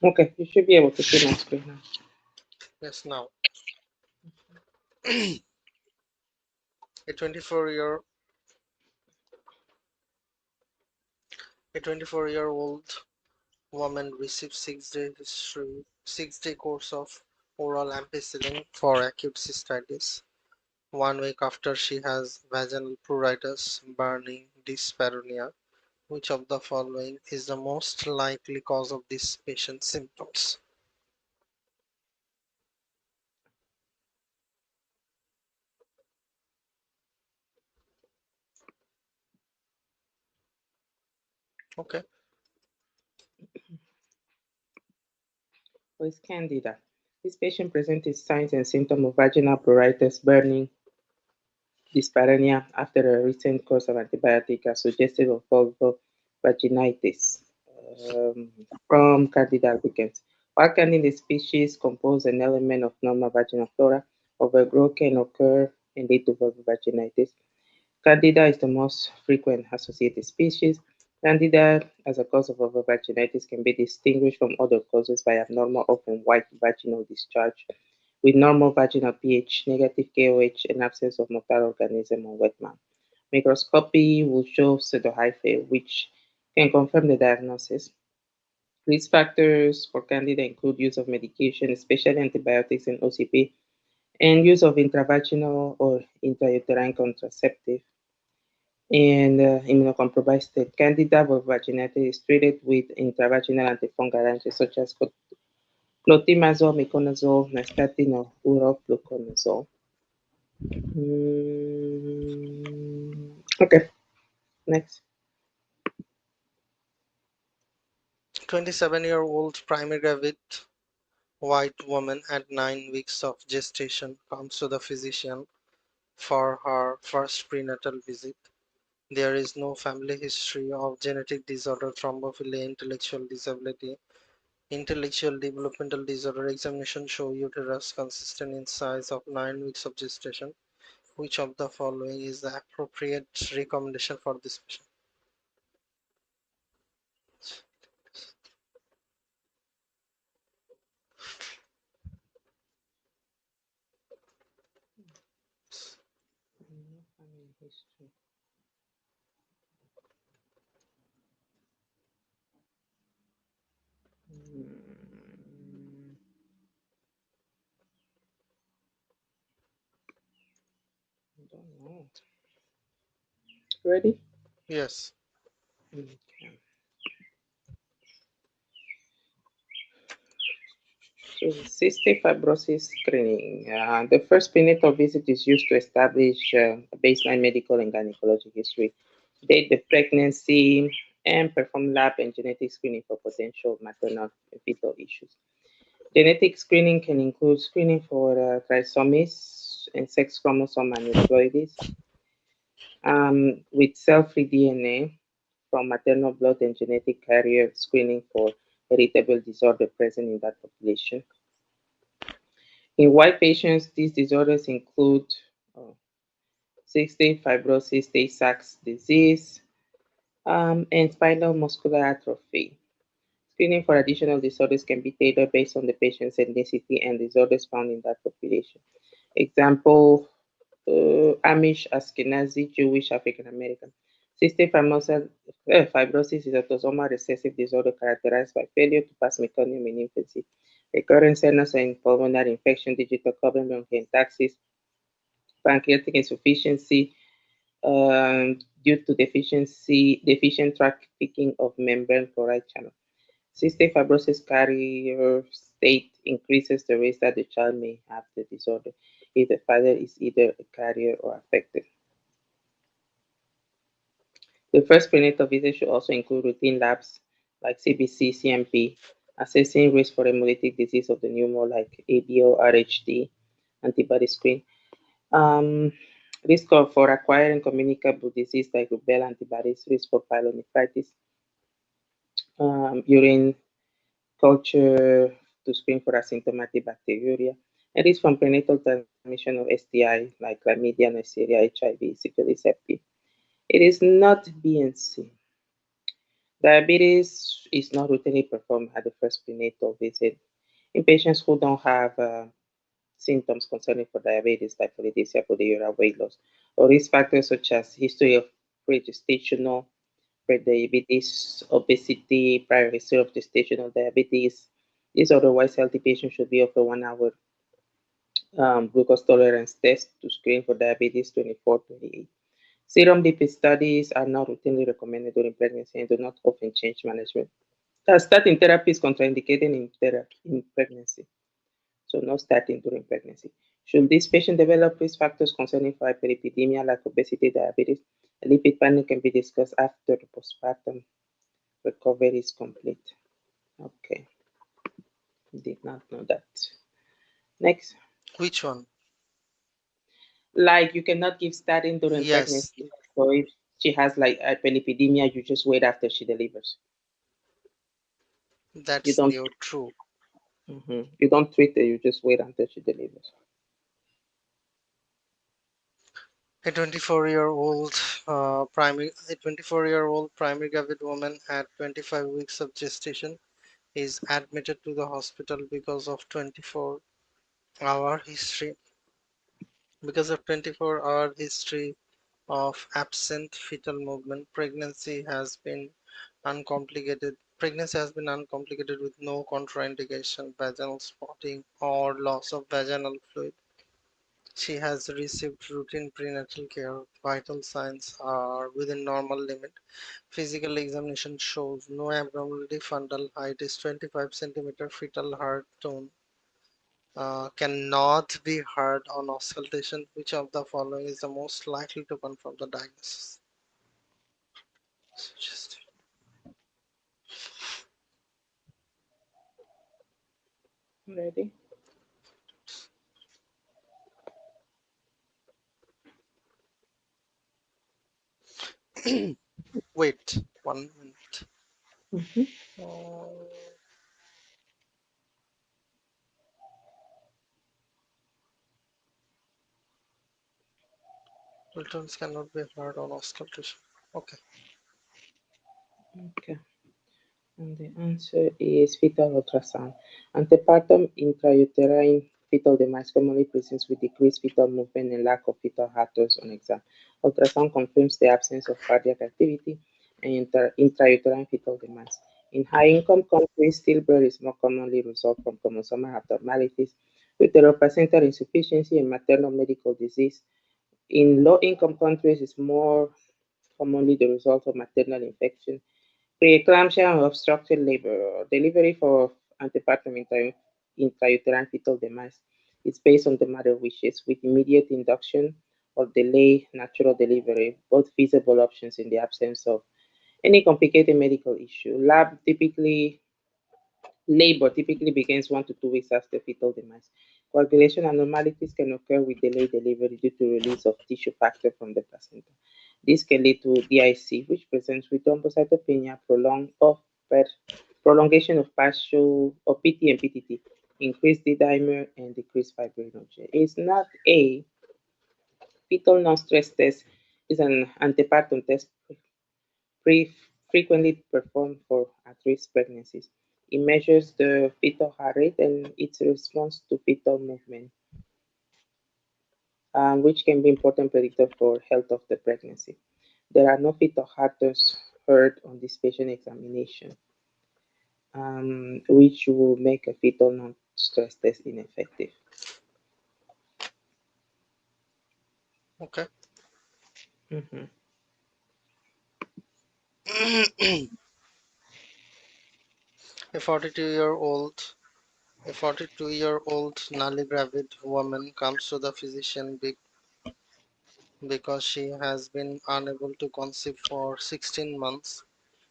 Okay, you should be able to see my screen now. Yes, now a 24-year a 24-year-old woman received 6-day course of oral ampicillin for acute cystitis 1 week after she has vaginal pruritus, burning, dyspareunia. Which of the following is the most likely cause of this patient's symptoms? Okay. So it's candida. This patient presented signs and symptoms of vaginal pruritus, burning, dyspareunia after a recent course of antibiotics are suggestive of vulvovaginitis from Candida albicans. While Candida species compose an element of normal vaginal flora, overgrowth can occur and lead to vulvovaginitis. Candida is the most frequent associated species. Candida, as a cause of vulvovaginitis, can be distinguished from other causes by abnormal, often white vaginal discharge with normal vaginal pH, negative KOH, and absence of motile organism or wet mouth. Microscopy will show pseudohyphae, which can confirm the diagnosis. Risk factors for Candida include use of medication, especially antibiotics and OCP, and use of intravaginal or intrauterine contraceptive and immunocompromised state. Candida vulvaginitis is treated with intravaginal antifungal agents such as clotrimazole, miconazole, nystatin, or urofluconazole. Okay, next. 27-year-old primary-gravid white woman at 9 weeks of gestation comes to the physician for her first prenatal visit. There is no family history of genetic disorder, thrombophilia, intellectual disability, intellectual developmental disorder. Examination show uterus consistent in size of 9 weeks of gestation. Which of the following is the appropriate recommendation for this patient? Family history. Mm, I don't know. Ready? Yes. Okay. So, cystic fibrosis screening. The first prenatal visit is used to establish a baseline medical and gynecologic history, date the pregnancy, and perform lab and genetic screening for potential maternal and fetal issues. Genetic screening can include screening for trisomies and sex chromosome aneuploidies with cell-free DNA from maternal blood and genetic carrier screening for heritable disorder present in that population. In white patients, these disorders include uh, cystic fibrosis, Tay-Sachs disease, and spinal muscular atrophy. Screening for additional disorders can be tailored based on the patient's ethnicity and disorders found in that population. Example, Amish, Ashkenazi, Jewish, African American. Fibrosis is a autosomal recessive disorder characterized by failure to pass meconium in infancy, recurrent sinus and pulmonary infection, digital carbon bronchiectasis, pancreatic insufficiency due to deficient trafficking of membrane chloride channel. Cystic fibrosis carrier state increases the risk that the child may have the disorder if the father is either a carrier or affected. The first prenatal visit should also include routine labs like CBC, CMP, assessing risk for hemolytic disease of the pneumo like ABO, RHD, antibody screen. Um, Risk for acquiring communicable disease like rubella antibodies, risk for pyelonephritis, urine culture to screen for asymptomatic bacteriuria, and risk from prenatal transmission of STI like chlamydia, Neisseria, HIV, syphilis, Hep B. It is not BNC. Diabetes is not routinely performed at the first prenatal visit. In patients who don't have symptoms concerning for diabetes, hyperlipidemia, polyuria, weight loss, or risk factors such as history of pre-gestational prediabetes, obesity, prior history of gestational diabetes. These otherwise healthy patients should be offered 1 hour glucose tolerance test to screen for diabetes 24-28. Serum lipid studies are not routinely recommended during pregnancy and do not often change management. Statin therapy is contraindicated in pregnancy, so no statin during pregnancy. Should this patient develop risk factors concerning for hyperlipidemia like obesity, diabetes, a lipid panel can be discussed after the postpartum recovery is complete. Okay, did not know that. Next, Which one? like you cannot give statin during Yes, pregnancy. So if she has like hyperlipidemia, you just wait after she delivers. You that's don't. true. You don't treat it. You just wait until she delivers. A 24-year-old primary gravid woman at 25 weeks of gestation is admitted to the hospital hour history because of 24-hour history of absent fetal movement. Pregnancy has been uncomplicated with no contraindication, vaginal spotting, or loss of vaginal fluid. She has received routine prenatal care. Vital signs are within normal limit. Physical examination shows no abnormality. Fundal height is 25 centimeter. Fetal heart tone cannot be heard on auscultation. Which of the following is the most likely to confirm the diagnosis? So just Ready? wait 1 minute. Mhm. Uh, Tones cannot be heard on auscultation. Okay. Okay. And the answer is fetal ultrasound. Antepartum intrauterine fetal demise commonly presents with decreased fetal movement and lack of fetal heartbeats on exam. Ultrasound confirms the absence of cardiac activity and intrauterine fetal demise. In high-income countries, stillbirth is more commonly result from chromosomal abnormalities, uteroplacental insufficiency, and maternal medical disease. In low-income countries, it's more commonly the result of maternal infection, preeclampsia and obstructed labor or delivery for antepartum intrauterine fetal demise is based on the mother wishes with immediate induction or delay natural delivery, both feasible options in the absence of any complicated medical issue. Labor typically begins 1 to 2 weeks after fetal demise. Coagulation abnormalities can occur with delayed delivery due to release of tissue factor from the placenta. This can lead to DIC, which presents with thrombocytopenia, prolongation of partial or PT and PTT, increased D dimer, and decreased fibrinogen. It's not a fetal non-stress test. It's an antepartum test pre- frequently performed for at-risk pregnancies. It measures the fetal heart rate and its response to fetal movement, which can be important predictor for health of the pregnancy. There are no fetal heartbeats heard on this patient examination, which will make a fetal non-stress test ineffective. Okay. Mhm. a 42-year-old a 42-year-old newly gravid woman comes to the physician because she has been unable to conceive for 16 months.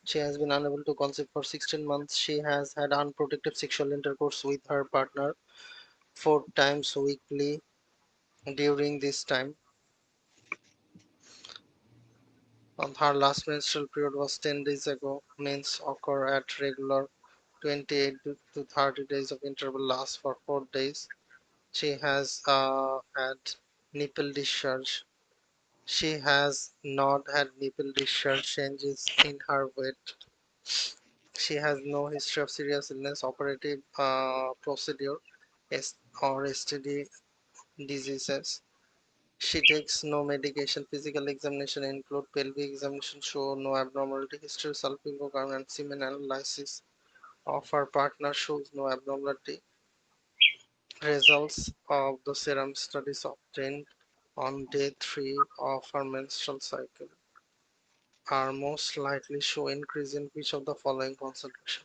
She has been unable to conceive for 16 months. She has had unprotected sexual intercourse with her partner 4 times weekly during this time. Her last menstrual period was 10 days ago. Mens occur at regular 28 to 30 days of interval lasts for 4 days. She has had nipple discharge. She has not had nipple discharge changes in her weight. She has no history of serious illness, operative procedure, S- or STD diseases. She takes no medication. Physical examination include pelvic examination show no abnormality. History of salpingogram and semen analysis of her partner shows no abnormality. Results of the serum studies obtained on day 3 of her menstrual cycle are most likely show increase in which of the following concentration.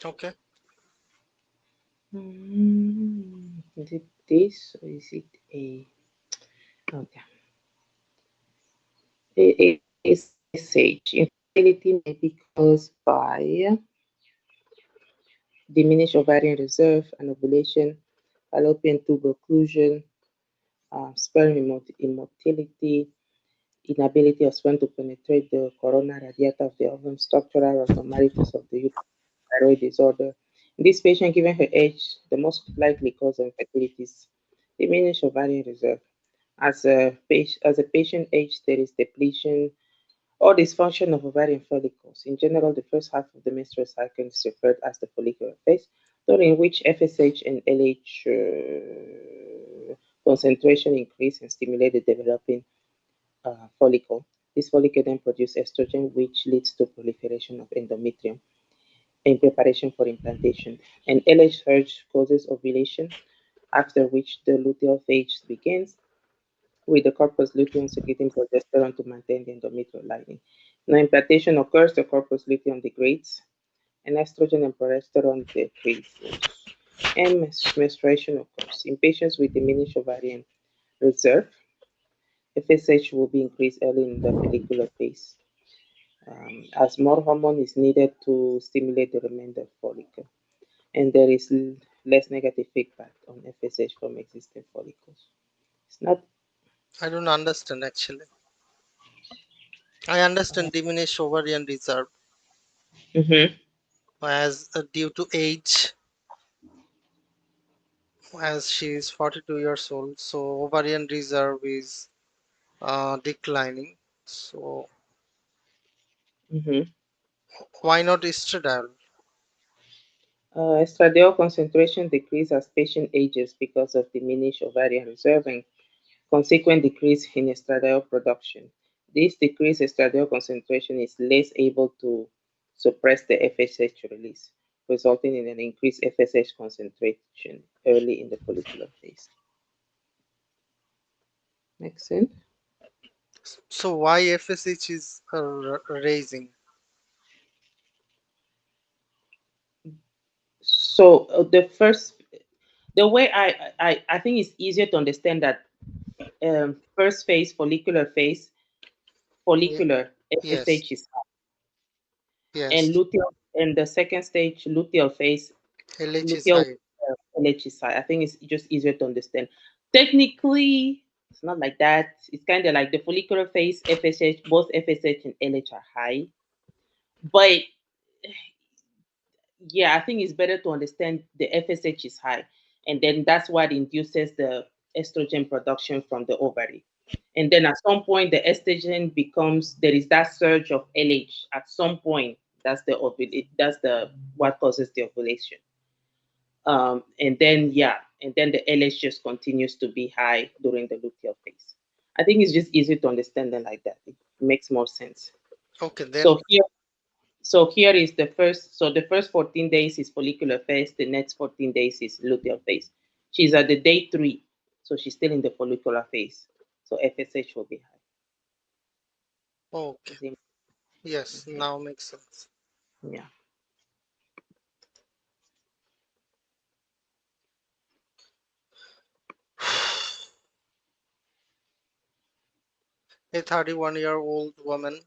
Okay, Is it this or is it a? Okay. FSH. Infertility may be caused by diminished ovarian reserve and ovulation, fallopian tube occlusion, sperm immotility, inability of sperm to penetrate the corona radiata of the ovum, structural abnormalities of the uterus, thyroid disorder. In this patient, given her age, the most likely cause of infertility is diminished ovarian reserve. As a patient age, there is depletion or dysfunction of ovarian follicles. In general, the first half of the menstrual cycle is referred as the follicular phase, during which FSH and LH concentration increase and stimulate the developing follicle. This follicle then produces estrogen, which leads to proliferation of endometrium in preparation for implantation. And LH surge causes ovulation, after which the luteal phase begins, with the corpus luteum secreting progesterone to maintain the endometrial lining. Now, implantation occurs, the corpus luteum degrades, and estrogen and progesterone decreases, and menstruation occurs. In patients with diminished ovarian reserve, FSH will be increased early in the follicular phase, as more hormone is needed to stimulate the remainder follicle, and there is less negative feedback on FSH from existing follicles. It's not. I don't understand actually. I understand diminished ovarian reserve Mhm, as due to age, as she is 42 years old, so ovarian reserve is declining. So mhm. why not estradiol? Estradiol concentration decrease as patient ages because of diminished ovarian reserve and consequent decrease in estradiol production. This decreased estradiol concentration is less able to suppress the FSH release, resulting in an increased FSH concentration early in the follicular phase. Makes sense? So why FSH is raising? So the way I think it's easier to understand that first phase, Yeah, follicular yes, FSH is and yes. luteal and the second stage luteal phase LH is luteal high. LHSI. I think it's just easier to understand. Technically, it's not like that. It's kind of like the follicular phase FSH, both FSH and LH are high. But yeah, I think it's better to understand the FSH is high, and then that's what induces the estrogen production from the ovary. And then at some point, the estrogen becomes there is that surge of LH. At some point, that's the what causes the ovulation. And then yeah, and then the LH just continues to be high during the luteal phase. I think it's just easy to understand them like that. It makes more sense. Okay, then So here is the first. So the first 14 days is follicular phase. The next 14 days is luteal phase. She's at the day 3, so she's still in the follicular phase. So FSH will be high. okay. Is it- Yes, mhm. now makes sense. Yeah. A 31-year-old woman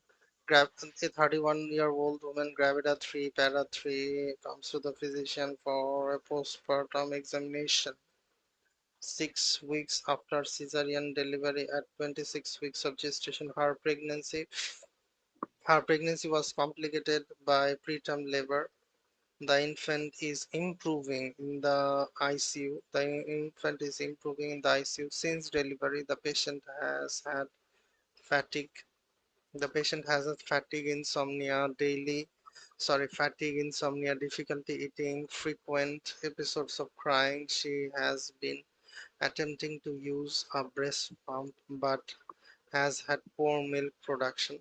a 31-year-old woman gravida 3 para 3 comes to the physician for a postpartum examination 6 weeks after cesarean delivery. At 26 weeks of gestation, her pregnancy was complicated by preterm labor. The infant is improving in the ICU. The infant is improving in the ICU. Since delivery, the patient has had fatigue. The patient has a fatigue, insomnia, difficulty eating, frequent episodes of crying. She has been attempting to use a breast pump but has had poor milk production.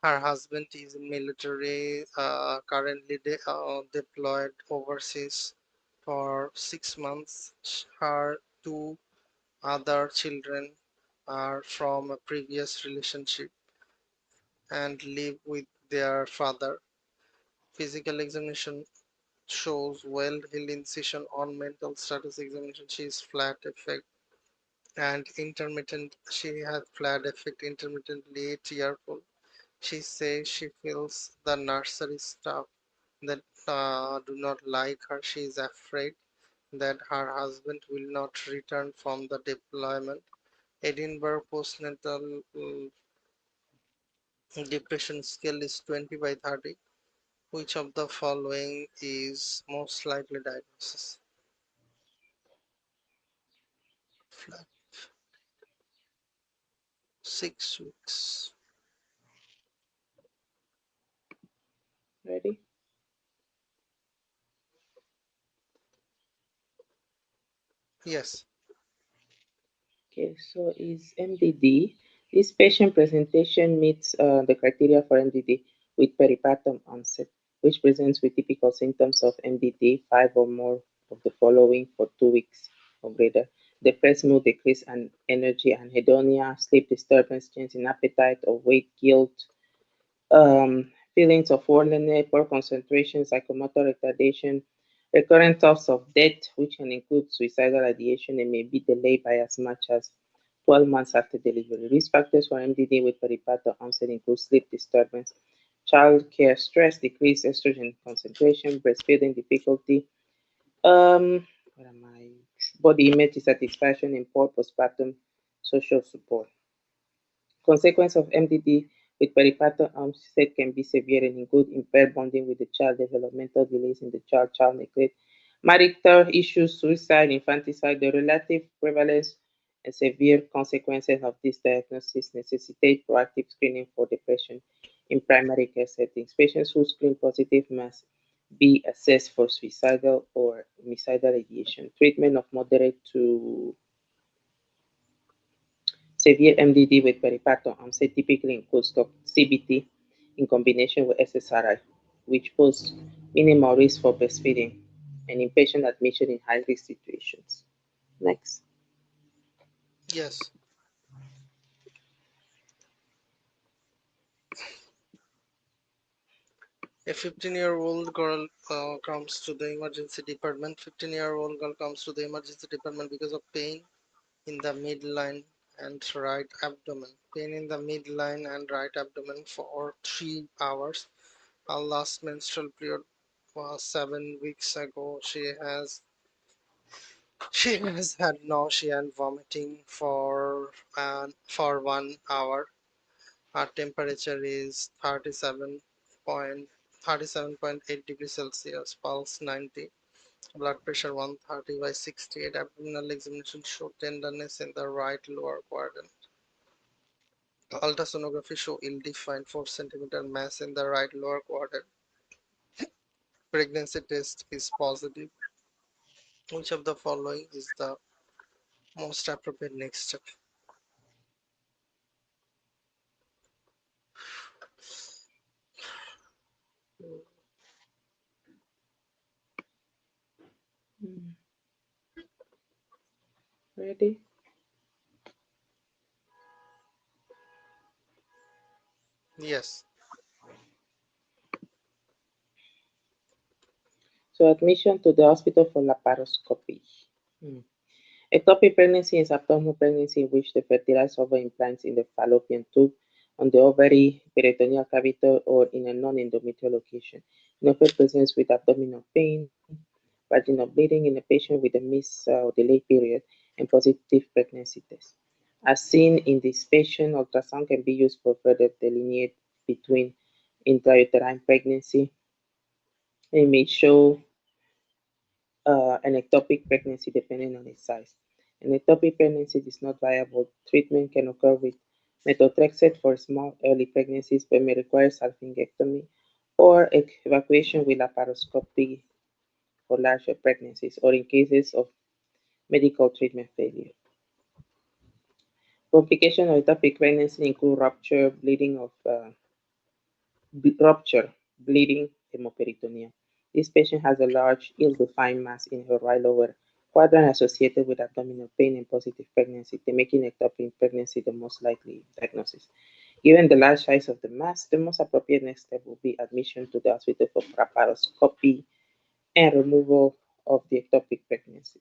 Her husband is military, currently deployed overseas for 6 months. Her two other children are from a previous relationship and live with their father. Physical examination shows well-heeled incision. On mental status examination, she is flat affect and intermittent. She has flat affect intermittently tearful. She says she feels the nursery staff that do not like her. She is afraid that her husband will not return from the deployment. Edinburgh postnatal depression scale is 20 by 30. Which of the following is most likely diagnosis? Flat 6 weeks. Ready? Yes, Okay, so is MDD. This patient presentation meets the criteria for MDD with peripartum onset, which presents with typical symptoms of MDD, five or more of the following for 2 weeks or greater. Depressed mood, decrease and energy, anhedonia, sleep disturbance, change in appetite or weight, guilt, feelings of worldliness, poor concentration, psychomotor retardation, recurrent thoughts of death, which can include suicidal ideation and may be delayed by as much as 12 months after delivery. Risk factors for MDD with peripartum onset include sleep disturbance, child care stress, decreased estrogen concentration, breastfeeding difficulty, what am I? Body image dissatisfaction, and poor postpartum social support. Consequence of MDD with peripartum onset can be severe and include impaired bonding with the child, developmental delays in the child, child neglect, marital issues, suicide, infanticide. The relative prevalence and severe consequences of this diagnosis necessitate proactive screening for depression in primary care settings. Patients who screen positive must be assessed for suicidal or homicidal ideation. Treatment of moderate to severe MDD with peripartum onset typically includes CBT in combination with SSRI, which pose minimal risk for breastfeeding and inpatient admission in high-risk situations. Next. yes. A 15-year-old girl comes to the emergency department. 15-year-old girl comes to the emergency department because of pain in the midline and right abdomen. Pain in the midline and right abdomen for 3 hours. Her last menstrual period was 7 weeks ago. She has had nausea and vomiting for 1 hour. Her temperature is 37.8 degrees Celsius, pulse 90, blood pressure 130 by 68. Abdominal examination showed tenderness in the right lower quadrant. Ultrasonography show ill-defined 4 centimeter mass in the right lower quadrant. Pregnancy test is positive. Which of the following is the most appropriate next step? Mm, ready? Yes, So admission to the hospital for laparoscopy. Mm. Ectopic pregnancy is abdominal pregnancy in which the fertilized ovary implants in the fallopian tube, on the ovary, peritoneal cavity, or in a non-endometrial location. It often presents with abdominal pain, vaginal bleeding in a patient with a miss or delay period, and positive pregnancy test. As seen in this patient, ultrasound can be used for further delineate between intrauterine pregnancy It may show an ectopic pregnancy depending on its size. An ectopic pregnancy is not viable. Treatment can occur with methotrexate for small early pregnancies but may require salpingectomy or evacuation with laparoscopy for larger pregnancies or in cases of medical treatment failure. Complications of ectopic pregnancy include rupture, bleeding, hemoperitonea. This patient has a large, ill-defined mass in her right lower quadrant associated with abdominal pain and positive pregnancy, making ectopic pregnancy the most likely diagnosis. Given the large size of the mass, the most appropriate next step will be admission to the hospital for laparoscopy and removal of the ectopic pregnancy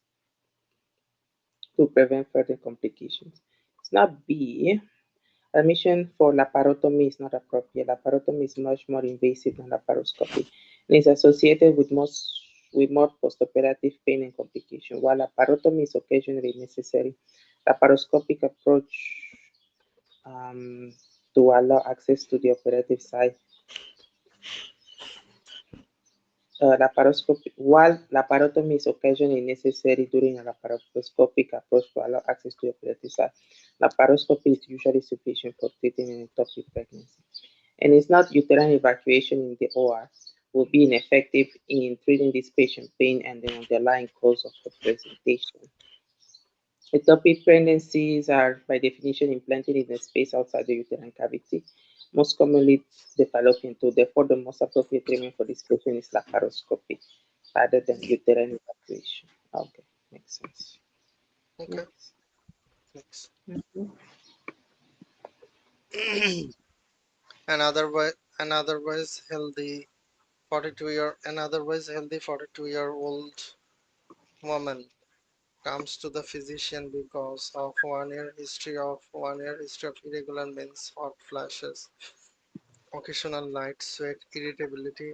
to prevent further complications. It's not B. Admission for laparotomy is not appropriate. Laparotomy is much more invasive than laparoscopy and is associated with more postoperative pain and complication. While laparotomy is occasionally necessary, laparoscopic approach um, to allow access to the operative site. While laparotomy is occasionally necessary during a laparoscopic approach to allow access to the operative site, laparoscopy is usually sufficient for treating an ectopic pregnancy. And it's not uterine evacuation in the OR will be ineffective in treating this patient pain and the underlying cause of the presentation. Ectopic pregnancies are, by definition, implanted in the space outside the uterine cavity, most commonly the fallopian tube. Therefore, the most appropriate treatment for this patient is laparoscopy rather than uterine evacuation. Okay, makes sense. Okay, Next. next. Mhm. Anotherwise healthy 42-year old woman comes to the physician because of 1 year history of irregular men's hot flashes, occasional night sweat and irritability.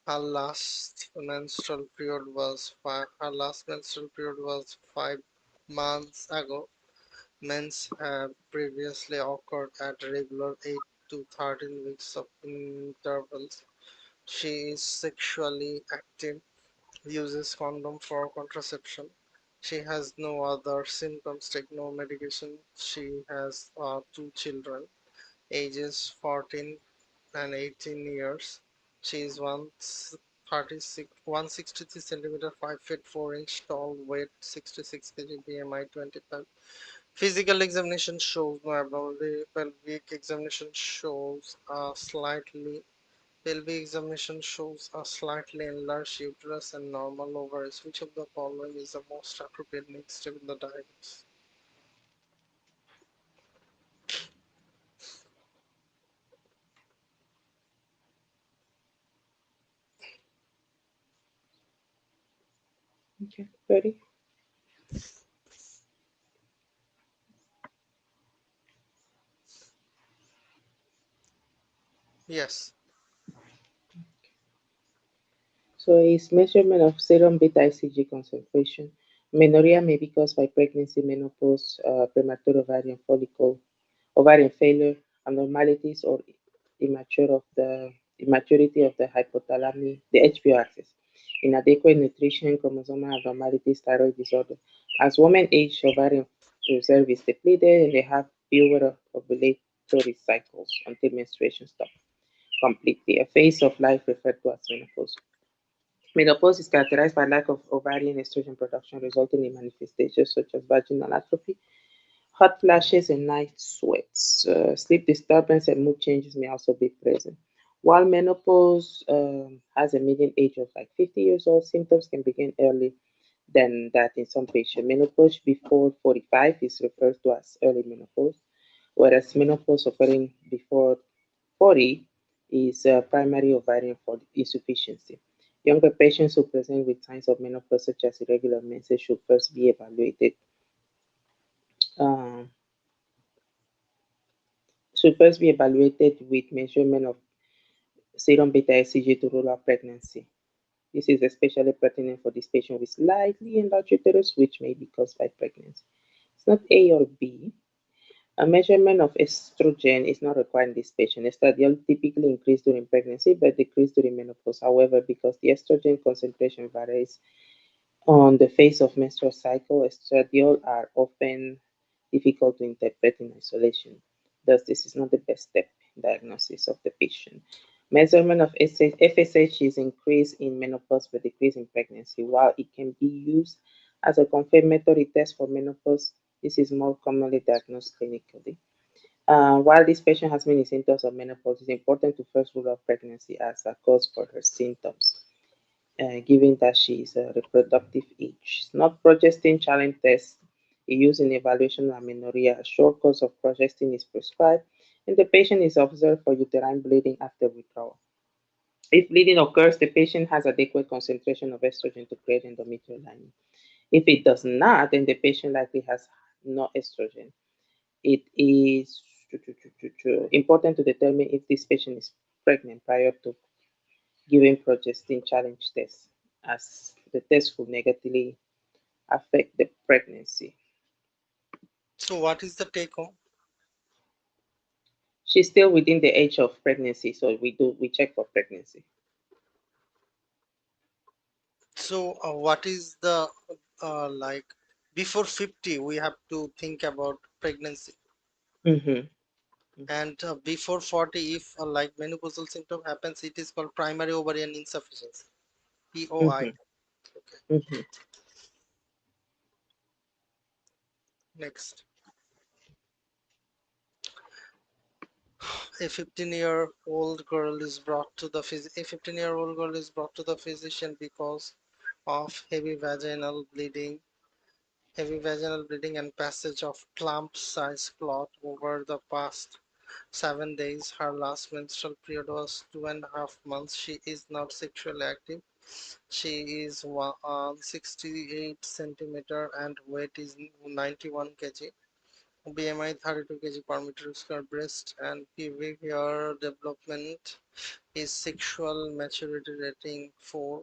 Her last menstrual period was 5 months ago. Mens have previously occurred at regular 8 to 13 weeks of intervals. She is sexually active, uses condom for contraception. She has no other symptoms, take no medication. She has two children, ages 14 and 18 years. She is 163 centimeter, 5 feet 4 inch tall, weight 66 kg, BMI 25. Physical examination shows no abnormality. Pelvic examination shows a slightly enlarged uterus and normal ovaries. Which of the following is the most appropriate next step in the diagnosis? Okay, ready? Yes. So it's measurement of serum beta ICG concentration. Menorrhea may be caused by pregnancy, menopause, premature ovarian failure, abnormalities, or immaturity of the hypothalamic, the HPO axis, inadequate nutrition, chromosomal abnormalities, thyroid disorder. As women age, ovarian reserve is depleted, and they have fewer ovulatory cycles until menstruation stops completely. A phase of life referred to as menopause. Menopause is characterized by lack of ovarian estrogen production, resulting in manifestations such as vaginal atrophy, hot flashes, and night sweats. Sleep disturbance and mood changes may also be present. While menopause has a median age of like 50 years old, symptoms can begin early than that in some patients. Menopause before 45 is referred to as early menopause, whereas menopause occurring before 40 is primary ovarian insufficiency. Younger patients who present with signs of menopause, such as irregular menses, uh, should first be evaluated with measurement of serum beta HCG to rule out pregnancy. This is especially pertinent for this patient with slightly enlarged uterus, which may be caused by pregnancy. It's not A or B. A measurement of estrogen is not required in this patient. Estradiol typically increase during pregnancy but decrease during menopause. However, because the estrogen concentration varies on the phase of menstrual cycle, estradiol are often difficult to interpret in isolation. Thus, this is not the best step in diagnosis of the patient. Measurement of FSH is increased in menopause but decrease in pregnancy. While it can be used as a confirmatory test for menopause, this is more commonly diagnosed clinically. While this patient has many symptoms of menopause, it's important to first rule out pregnancy as a cause for her symptoms, given that she is a reproductive age. Not progestin challenge test used in evaluation of amenorrhea. A short course of progestin is prescribed, and the patient is observed for uterine bleeding after withdrawal. If bleeding occurs, the patient has adequate concentration of estrogen to create endometrial lining. If it does not, then the patient likely has no estrogen. It is important to determine if this patient is pregnant prior to giving progestin challenge test, as the test will negatively affect the pregnancy. So, what is the take home? She's still within the age of pregnancy, so we check for pregnancy. So, what is the like before 50, we have to think about pregnancy, Mm-hmm. and before 40, if like menopausal symptom happens, it is called primary ovarian insufficiency, POI. Mm-hmm. Okay, Mm-hmm. next. A 15-year-old girl is brought to the a 15-year-old girl is brought to the physician because of heavy vaginal bleeding and passage of clump-sized clot over the past 7 days. Her last menstrual period was 2.5 months. She is not sexually active. She is 68 centimeter and weight is 91 kg. BMI 32 kg per meter square. Breast and pubic hair development is sexual maturity rating 4.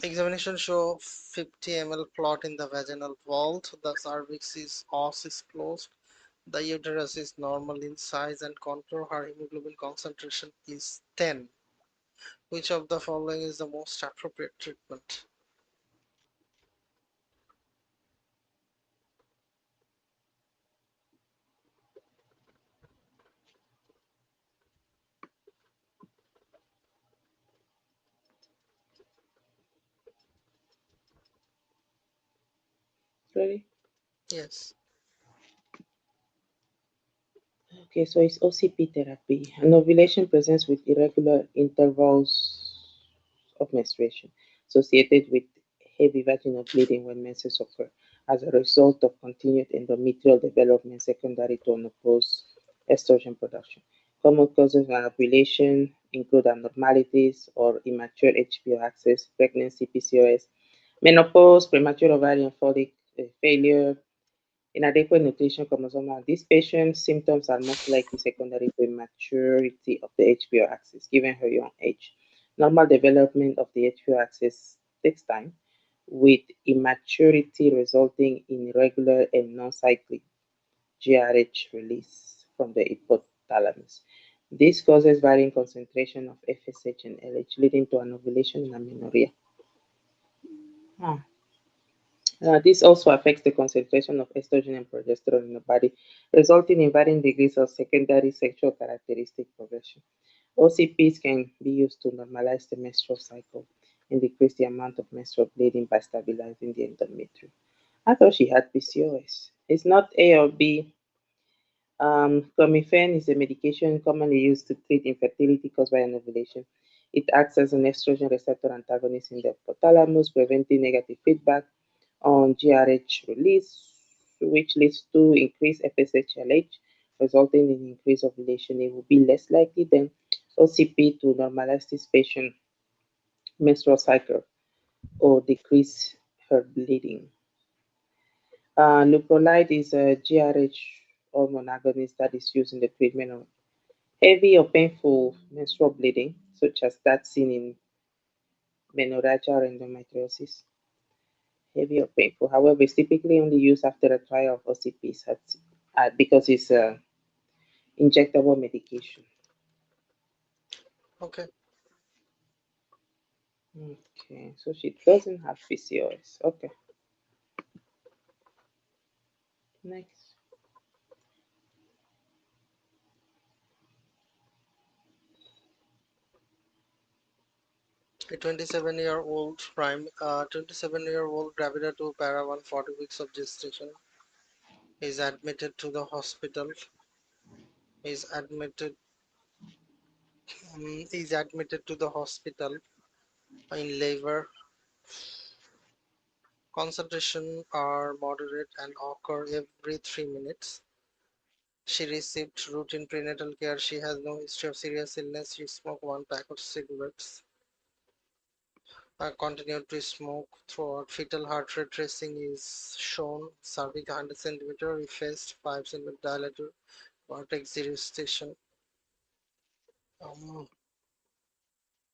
Examination show 50 ml clot in the vaginal vault. The cervix is os is closed. The uterus is normal in size and contour. Her hemoglobin concentration is 10. Which of the following is the most appropriate treatment? Ready? Yes. Okay, so it's OCP therapy. An ovulation presents with irregular intervals of menstruation associated with heavy vaginal bleeding when menses occur as a result of continued endometrial development secondary to unopposed estrogen production. Common causes of ovulation include abnormalities or immature HPO access, pregnancy, PCOS, menopause, premature ovarian follicle failure, inadequate nutrition, chromosomal. These patients' symptoms are most likely secondary to immaturity of the HPO axis, given her young age. Normal development of the HPO axis takes time, with immaturity resulting in irregular and non-cyclic GRH release from the hypothalamus. This causes varying concentration of FSH and LH, leading to an ovulation and amenorrhea. Ah. This also affects the concentration of estrogen and progesterone in the body, resulting in varying degrees of secondary sexual characteristic progression. OCPs can be used to normalize the menstrual cycle and decrease the amount of menstrual bleeding by stabilizing the endometrium. I thought she had PCOS. It's not A or B. Clomiphene is a medication commonly used to treat infertility caused by an ovulation. It acts as an estrogen receptor antagonist in the hypothalamus, preventing negative feedback on GRH release, which leads to increased FSH/LH, resulting in increased ovulation. It will be less likely than OCP to normalize this patient menstrual cycle or decrease her bleeding. Leuprolide is a GRH hormone agonist that is used in the treatment of heavy or painful menstrual bleeding, such as that seen in menorrhagia or endometriosis. heavy or painful. However, it's typically only used after a trial of OCPs because it's injectable medication. Okay, Okay, so she doesn't have PCOS. Okay, next. a 27-year-old gravida to para 140 weeks of gestation is admitted to the hospital. Is admitted is admitted to the hospital in labor. Concentration are moderate and occur every 3 minutes. She received routine prenatal care. She has no history of serious illness. She smoked one pack of cigarettes. Continued to smoke throughout. Fetal heart rate tracing is shown. Cervix 100 centimeter, effaced 5 centimeter dilator, vertex 0 station. Um,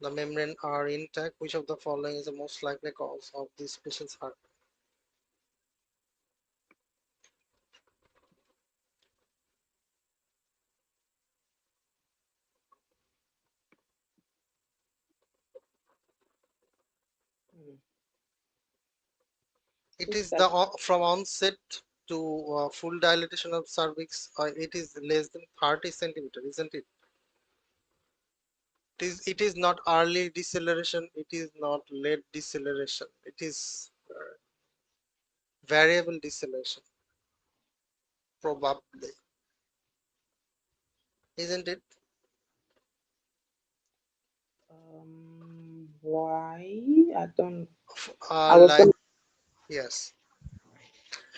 the membrane are intact. Which of the following is the most likely cause of this patient's heart? Mm. It Who's is that? the from onset to full dilatation of cervix. It is less than 30 centimeter, isn't it? It is not early deceleration. It is not late deceleration. It is variable deceleration, probably, isn't it? Why? I don't. I was Like gonna. yes,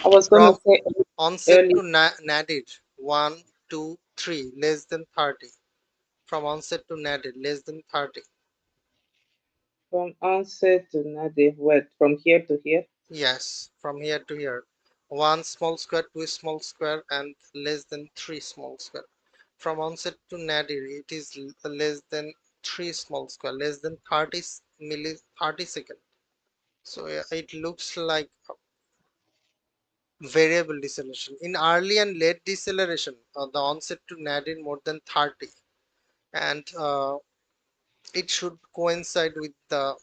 I was gonna from say onset early to nadir 1, 2, 3 less than 30. From onset to nadir less than 30. from onset to nadir. What from here to here? Yes, from here to here. One small square, two small square, and less than three small square. From onset to nadir, it is less than three small square, less than 30 30 second. So yeah, it looks like variable deceleration. In early and late deceleration, the onset to nadir more than 30, and it should coincide with the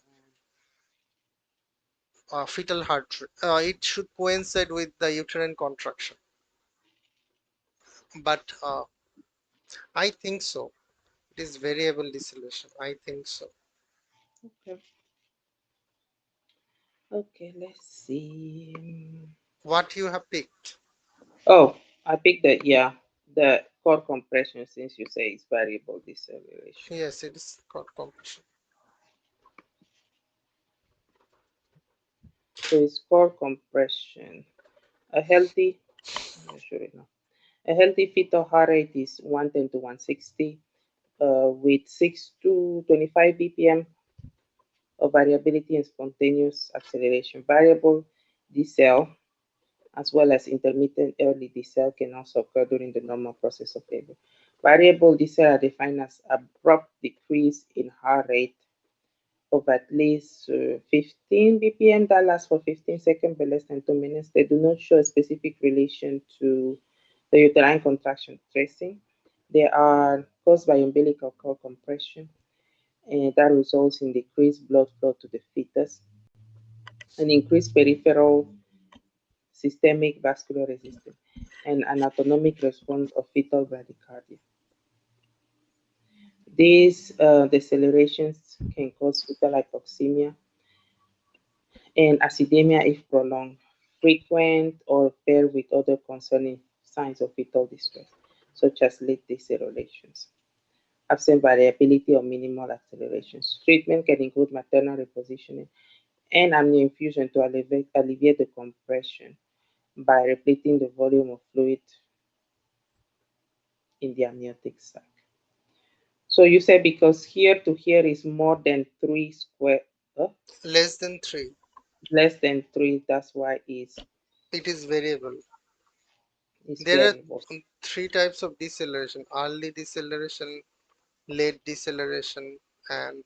fetal heart rate. It should coincide with the uterine contraction. But I think so. It is variable deceleration. I think so. Okay. Okay. Let's see. What you have picked? Oh, I picked the core compression since you say it's variable deceleration. Yes, it is cord compression. So it's core compression. A healthy, I'm not sure it now. A healthy fetal heart rate is 110 to 160, with 6 to 25 BPM of variability and spontaneous acceleration. Variable decel as well as intermittent early decel can also occur during the normal process of labor. Variable decel are defined as abrupt decrease in heart rate of at least 15 BPM that lasts for 15 seconds but less than 2 minutes. They do not show a specific relation to the uterine contraction tracing. They are caused by umbilical cord compression, and that results in decreased blood flow to the fetus, an increased peripheral systemic vascular resistance, and an autonomic response of fetal bradycardia. These decelerations can cause fetal hypoxemia and acidemia if prolonged, frequent or paired with other concerning signs of fetal distress, such as late decelerations, absent variability or minimal accelerations. Treatment can include maternal repositioning and amnioinfusion to alleviate the compression by repleting the volume of fluid in the amniotic sac. So you said because here to here is more than three square, Less than 3. less than three, that's why It is variable. it's There are variable. three types of deceleration: early deceleration, late deceleration, and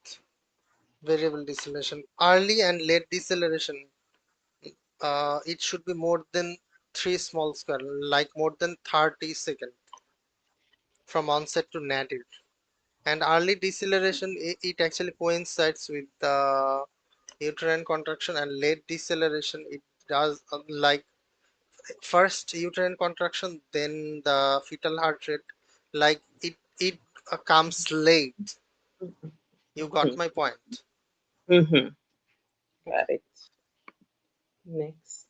variable deceleration. Early and late deceleration. It should be more than 3 small square, like more than 30 seconds from onset to nadir. And early deceleration, it actually coincides with the uterine contraction, and late deceleration, it does like first uterine contraction, then the fetal heart rate, like it comes late. You got my point. Mm-hmm. Got it. Next.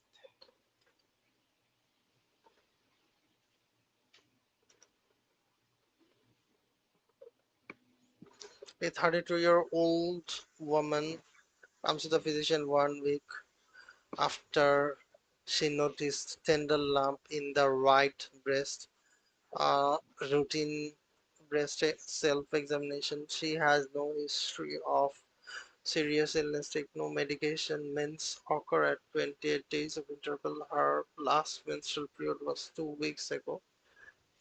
A 32-year-old woman comes to the physician 1 week after she noticed tender lump in the right breast. Routine breast self-examination. She has no history of serious illness, take no medication. Mens occur at 28 days of interval. Her last menstrual period was 2 weeks ago.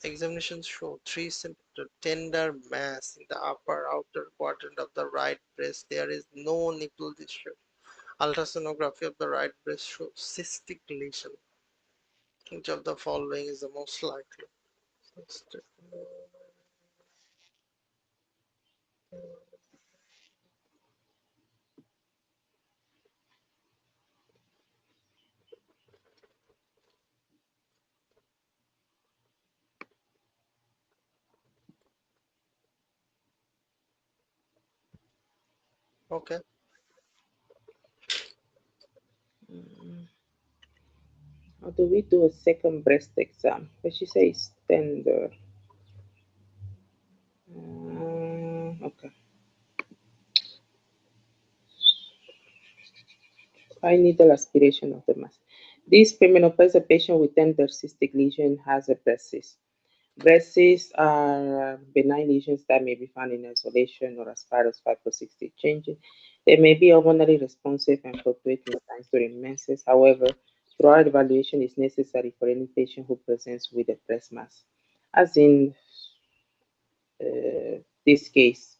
Examinations show three symptoms: tender mass in the upper outer quadrant of the right breast. There is no nipple discharge. Ultrasonography of the right breast shows cystic lesion. Which of the following is the most likely? Okay. Mm, How do we do a second breast exam? But she says tender. Okay. High needle aspiration of the mass. This premenopause patient with tender cystic lesion has a breast cyst. Breast cysts are benign lesions that may be found in isolation or as part of fibrocystic changes. They may be hormonally responsive and fluctuate in size during menses. However, thorough evaluation is necessary for any patient who presents with a breast mass, as in this case.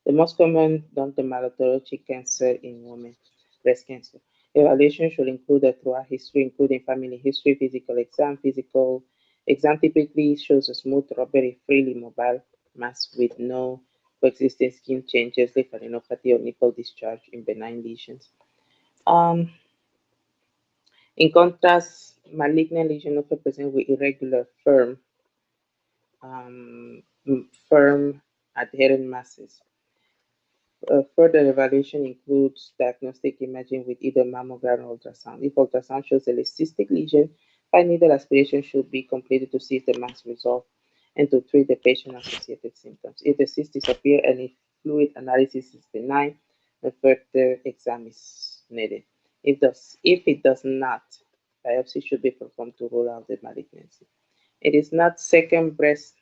The most common dermatologic cancer in women, breast cancer. Evaluation should include a thorough history, including family history, physical exam. Physical exam typically shows a smooth, rubbery, freely mobile mass with no coexisting skin changes, lymphadenopathy, or nipple discharge in benign lesions. Um, in contrast, malignant lesion often present with irregular, firm adherent masses. Further evaluation includes diagnostic imaging with either mammogram or ultrasound. If ultrasound shows a cystic lesion, fine needle aspiration should be completed to see if the mass resolve and to treat the patient-associated symptoms. If the cyst disappears and if fluid analysis is benign, a further exam is needed. If it does not, biopsy should be performed to rule out the malignancy. It is not second breast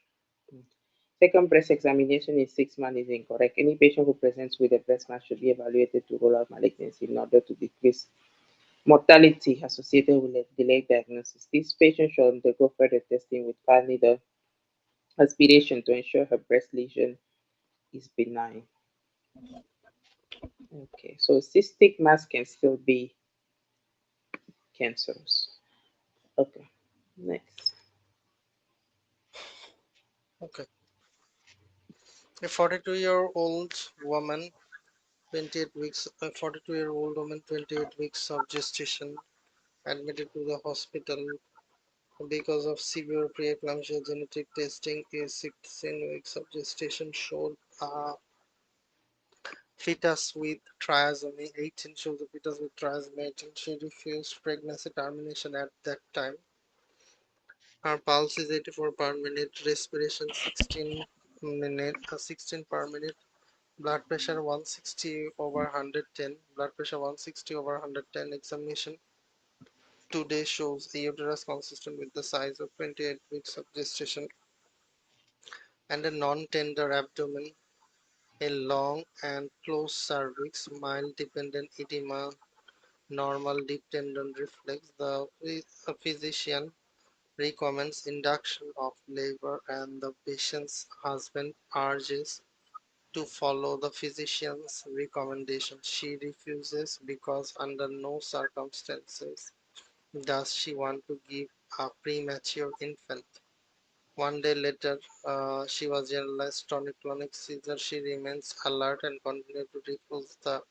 examination in 6 months is incorrect. Any patient who presents with a breast mass should be evaluated to rule out malignancy in order to decrease mortality associated with a delayed diagnosis. This patient should undergo further testing with fine needle aspiration to ensure her breast lesion is benign. Okay, so cystic mass can still be cancerous. Okay, next. Okay. A 42-year-old woman, 28 weeks, a 42-year-old woman, 28 weeks of gestation, admitted to the hospital because of severe preeclampsia. Genetic testing is 16 weeks of gestation showed a fetus with trisomy 18, shows a fetus with trisomy 18. She refused pregnancy termination at that time. Her pulse is 84 per minute, respiration 16 per minute, blood pressure 160 over 110, blood pressure 160 over 110. Examination today shows a uterus consistent with the size of 28 weeks of gestation and a non-tender abdomen, a long and closed cervix, mild dependent edema, normal deep tendon reflex. The physician recommends induction of labor and the patient's husband urges to follow the physician's recommendation. She refuses because under no circumstances Does she want to give a premature infant? One day later, she was generalized tonic-clonic seizure. She remains alert and continues to refuse the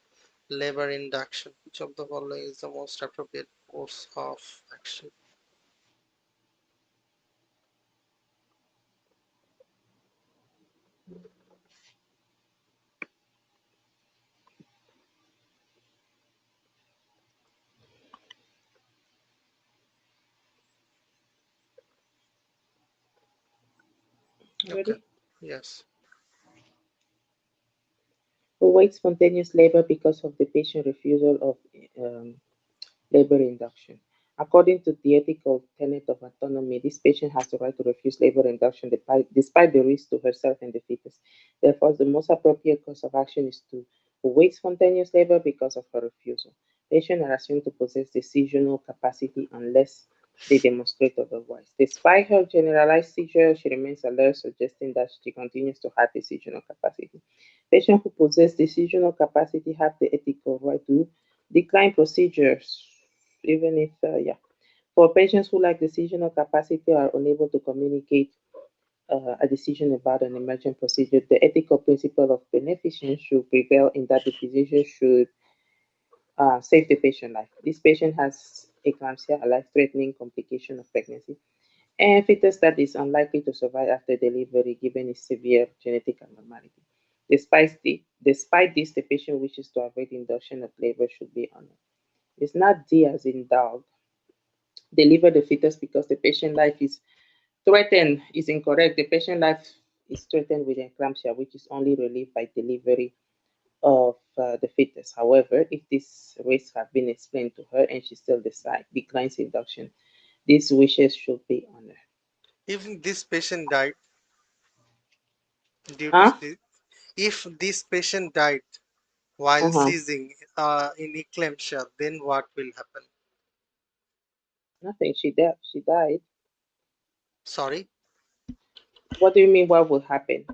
labor induction. Which of the following is the most appropriate course of action? Okay. Ready? Yes. Await spontaneous labor because of the patient refusal of um, labor induction. According to the ethical tenet of autonomy, this patient has the right to refuse labor induction despite the risk to herself and the fetus. Therefore, the most appropriate course of action is to await spontaneous labor because of her refusal. Patients are assumed to possess decisional capacity unless they demonstrate otherwise. Despite her generalized seizure, she remains alert, suggesting that she continues to have decisional capacity. Patients who possess decisional capacity have the ethical right to decline procedures, even if, yeah. For patients who lack decisional capacity or are unable to communicate a decision about an emergent procedure, the ethical principle of beneficence should prevail in that the physician should save the patient life. This patient has eclampsia, a life-threatening complication of pregnancy, and fetus that is unlikely to survive after delivery given its severe genetic abnormality. Despite this, the patient wishes to avoid induction of labor should be honored. It's not D as in dog. Deliver the fetus because the patient life is threatened is incorrect. The patient life is threatened with eclampsia, which is only relieved by delivery of the fetus. However, if these risks have been explained to her and she still declines induction, these wishes should be honored. If this patient died due to Huh? if this patient died while Uh-huh. seizing in eclampsia, then what will happen? Nothing. She died. Sorry, What do you mean? What will happen?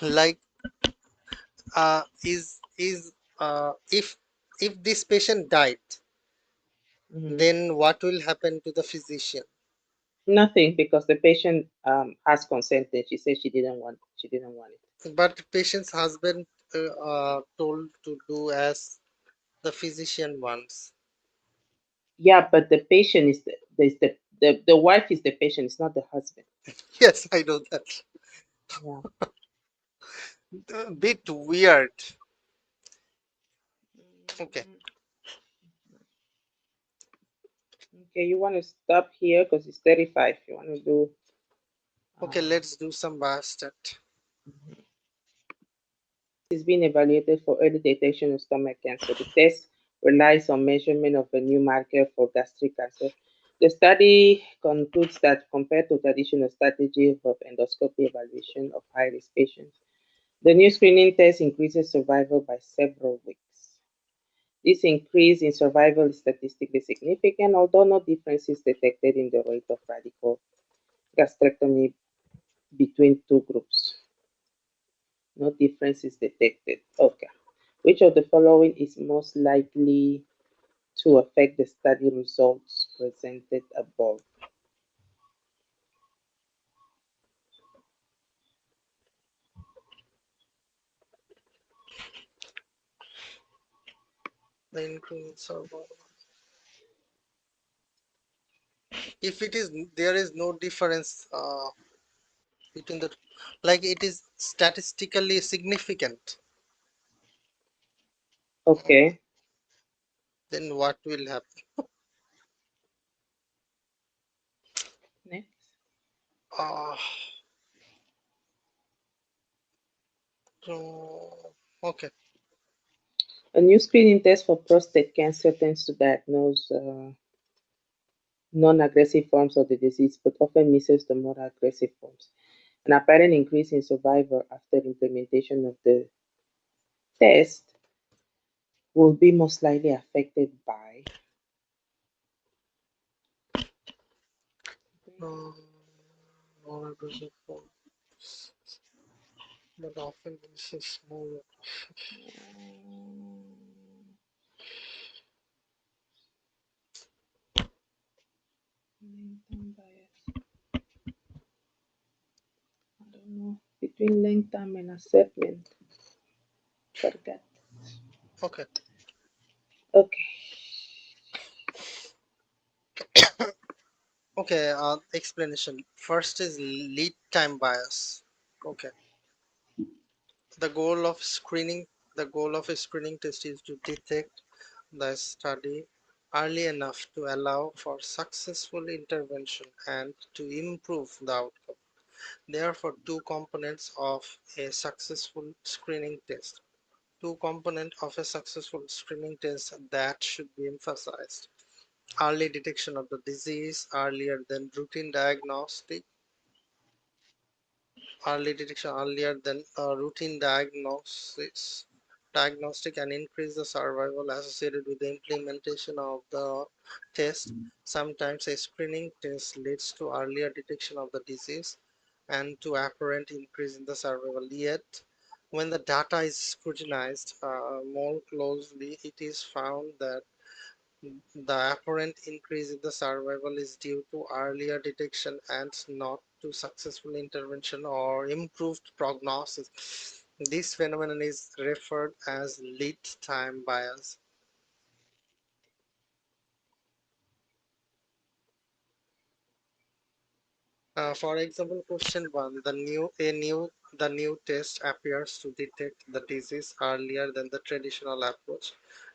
like is if this patient died, Mhm. then what will happen to the physician? Nothing, because the patient has consented. She said she didn't want it. But the patient's husband told to do as the physician wants. Yeah, but the patient is the wife is the patient. It's not the husband. Yes, I know that. Yeah. A bit weird. Okay, Okay, you want to stop here because it's 35. You want to do. okay, Uh, let's do some biostat. is being evaluated for early detection of stomach cancer. The test relies on measurement of a new marker for gastric cancer. The study concludes that compared to traditional strategies of endoscopy evaluation of high-risk patients, the new screening test increases survival by several weeks. This increase in survival is statistically significant, although no difference is detected in the rate of radical gastrectomy between two groups. No difference is detected. Okay. Which of the following is most likely to affect the study results presented above? The increase survival. If it is there is no difference between the like it is statistically significant, Okay. then what will happen? Next. Uh, so, okay. A new screening test for prostate cancer tends to diagnose non aggressive forms of the disease, but often misses the more aggressive forms. An apparent increase in survival after implementation of the test will be most likely affected by. Um, non-aggressive forms, but often this is more. Long-term bias. I don't know. Between length time and assessment. Forget. Okay. Okay. Okay, explanation. First is lead time bias. Okay. The goal of screening the goal of a screening test is to detect the study early enough to allow for successful intervention and to improve the outcome. Therefore, two components of a successful screening test. Two components of a successful screening test that should be emphasized. Early detection of the disease earlier than routine routine diagnostic and increase the survival associated with the implementation of the test. Sometimes a screening test leads to earlier detection of the disease and to apparent increase in the survival. Yet, when the data is scrutinized more closely, it is found that the apparent increase in the survival is due to earlier detection and not to successful intervention or improved prognosis. This phenomenon is referred as lead time bias. For example, question one: the new test appears to detect the disease earlier than the traditional approach,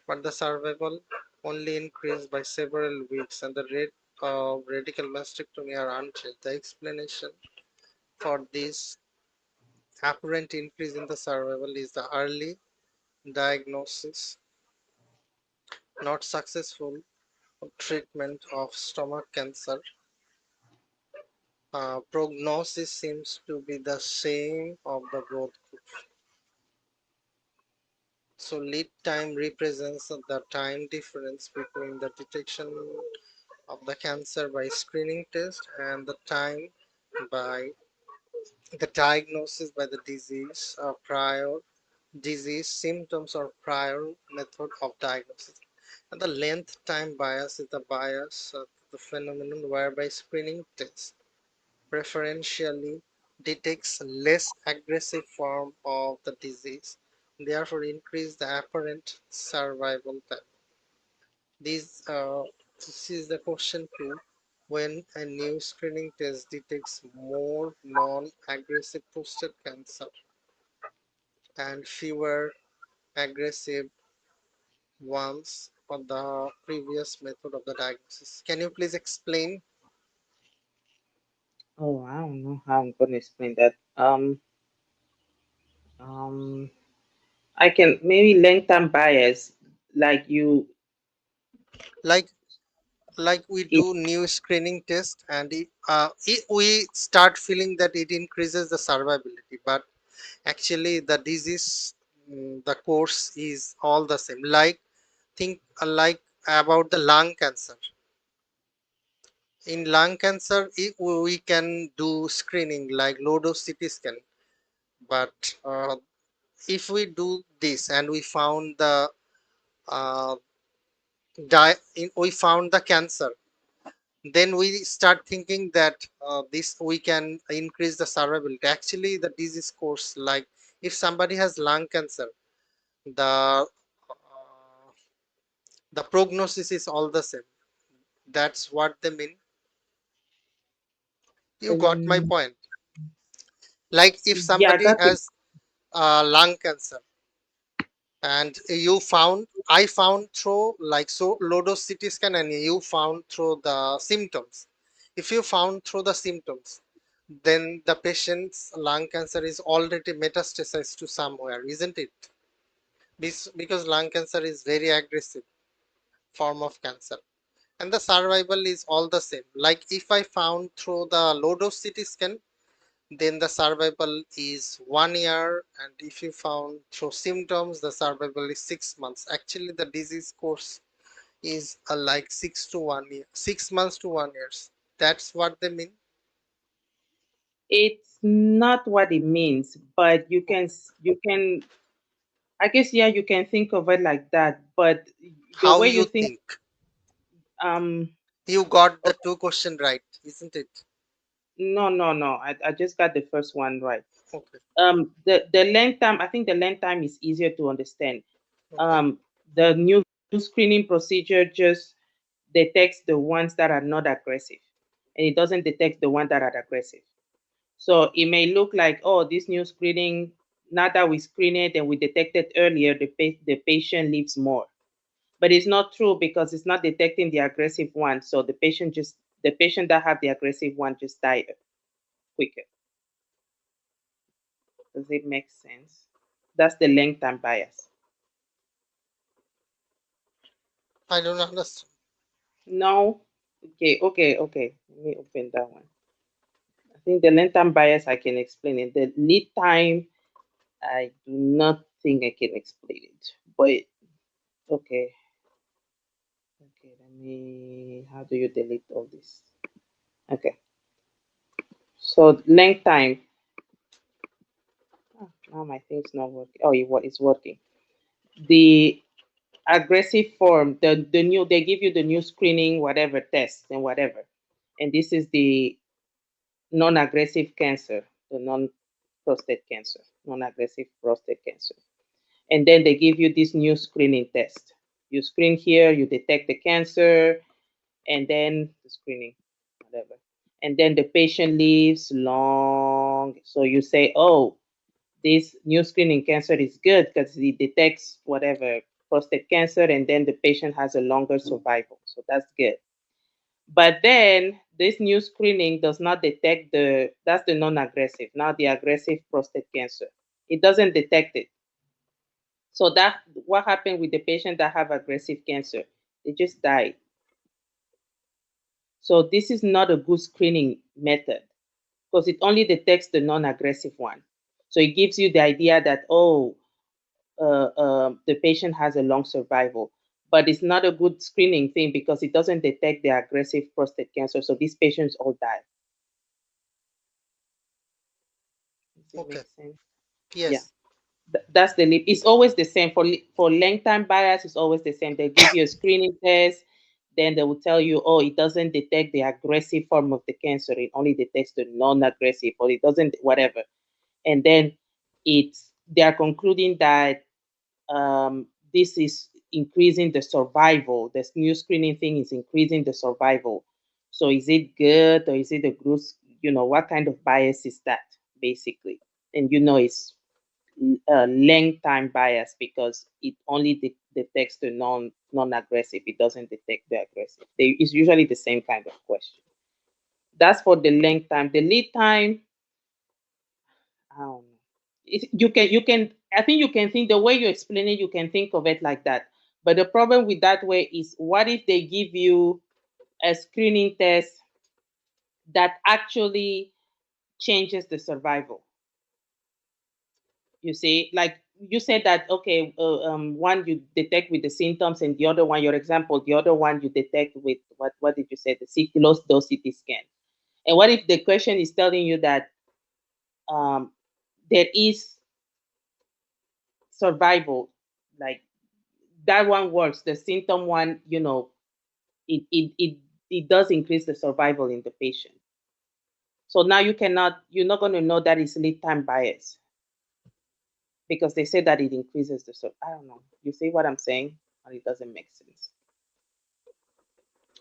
but the survival only increased by several weeks, and the rate of radical mastectomy are unchanged. The explanation for this apparent increase in the survival is the early diagnosis, not successful treatment of stomach cancer. Prognosis seems to be the same of the both groups. So lead time represents the time difference between the detection of the cancer by screening test and the time by the diagnosis by the disease or prior disease symptoms or prior method of diagnosis. And the length time bias is the bias of the phenomenon whereby screening test preferentially detects less aggressive form of the disease, therefore increase the apparent survival time. This is the question two. When a new screening test detects more non-aggressive prostate cancer and fewer aggressive ones on the previous method of the diagnosis. Can you please explain? Oh, I don't know how I'm gonna explain that. Um, I can maybe length-term bias, like you, Like we it, do new screening test and we start feeling that it increases the survivability, but actually the disease, the course is all the same. Like think like about the lung cancer. In lung cancer we can do screening like low dose CT scan, but if we do this and we found the uh, we found the cancer, then we start thinking that this we can increase the survivability. Actually the disease course, like if somebody has lung cancer, the prognosis is all the same. That's what they mean. You got my um, point. Like if yeah, I somebody got it. has lung cancer and you found I found through like so low dose CT scan and you found through the symptoms. If you found through the symptoms, then the patient's lung cancer is already metastasized to somewhere, isn't it? Because lung cancer is very aggressive form of cancer, and the survival is all the same. Like if I found through the low dose CT scan, then the survival is 1 year, and if you found through symptoms, the survival is 6 months. Actually the disease course is like 6 to 1 year, 6 months to 1 years. That's what they mean. It's not what it means, but you can. I guess yeah, you can think of it like that. But the How way you you think, think? um, You got the two question right, isn't it? No, no, no. I just got the first one right. Okay, The length time, I think the length time is easier to understand. okay, The new screening procedure just detects the ones that are not aggressive, and it doesn't detect the ones that are aggressive. So it may look like, oh, this new screening, now that we screen it and we detected earlier, the patient lives more. But it's not true because it's not detecting the aggressive one. So the patient that have the aggressive one just die quicker. Does it make sense? That's the length time bias. I don't understand. No? Okay, okay, okay. Let me open that one. I think the length time bias I can explain it. The lead time, I do not think I can explain it. But okay, okay, let me, how do you delete all this? Okay, so length time. Oh, now my thing's not working. Oh, it's working. The aggressive form, the new, they give you the new screening, whatever test and whatever. And this is the non-aggressive cancer, the non-prostate cancer, non-aggressive prostate cancer. And then they give you this new screening test. You screen here, you detect the cancer, and then the screening, whatever. And then the patient lives long. So you say, oh, this new screening cancer is good because it detects whatever prostate cancer, and then the patient has a longer survival. So that's good. But then this new screening does not detect that's the non-aggressive, now the aggressive prostate cancer. It doesn't detect it. So that what happened with the patient that have aggressive cancer? They just died. So this is not a good screening method because it only detects the non-aggressive one. So it gives you the idea that, oh, the patient has a long survival. But it's not a good screening thing because it doesn't detect the aggressive prostate cancer. So these patients all die. Does it Okay, make sense? Yeah. yes, That's the leap. It's always the same for length time bias. It's always the same. They give you a screening test, then they will tell you, oh, it doesn't detect the aggressive form of the cancer. It only detects the non-aggressive, or it doesn't whatever. And then it's they are concluding that this is increasing the survival. This new screening thing is increasing the survival. So is it good or is it a gross? What kind of bias is that basically? And it's length time bias because it only detects the non-aggressive. It doesn't detect the aggressive. It's usually the same kind of question. That's for the length time. The lead time, I don't know. You can. I think you can think the way you explain it. You can think of it like that. But the problem with that way is, what if they give you a screening test that actually changes the survival? You see, like you said that, okay, one you detect with the symptoms, and the other one, your example, the other one you detect with what did you say, the low dose CT scan. And what if the question is telling you that um, there is survival, like that one works, the symptom one, it does increase the survival in the patient. So now you're not going to know that is lead time bias because they say that it increases the I don't know. You see what I'm saying? And it doesn't make sense.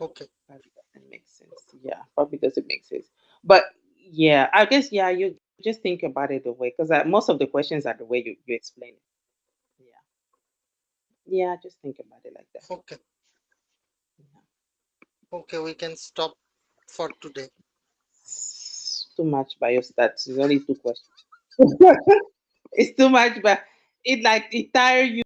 okay, Probably doesn't make sense. Yeah, probably doesn't make sense. But yeah, I guess yeah, you just think about it the way because most of the questions are the way you explain it. Yeah, yeah, just think about it like that. okay, Yeah. okay, we can stop for today. It's too much biostats. It's only two questions. It's too much, but it tire you